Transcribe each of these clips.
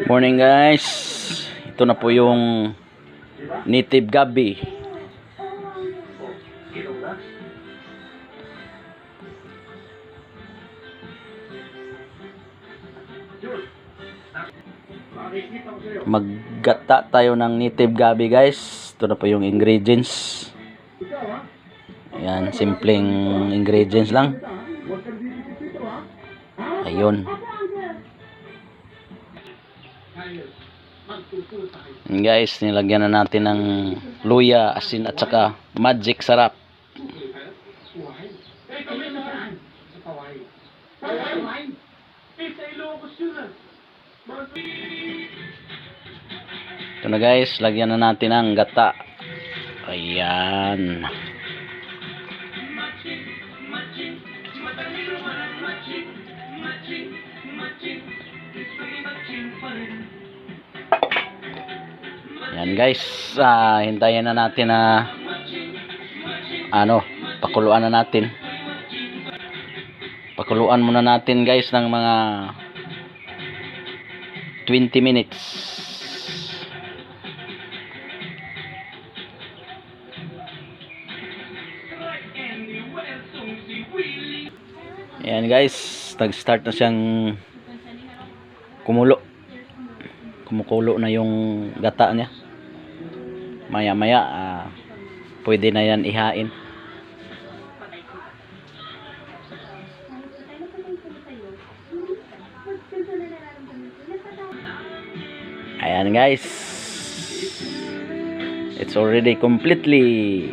Morning guys. Ito na po yung native gabi. Maggata tayo ng native gabi guys. Ito na po yung ingredients. Ayan, simpleng ingredients lang. Ayun. And guys, nilagyan na natin ng luya, asin at saka magic sarap. Ito na guys, lagyan na natin ng gata. Ayan. Yan guys, hintayin na natin na pakuluan na natin. Pakuluan muna natin guys ng mga 20 minutes. Ayan guys, nag-start na siyang kumukulo na yung gata niya. Maya maya pwede na yan ihain. Ayan guys, it's already completely.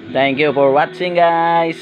Thank you for watching guys.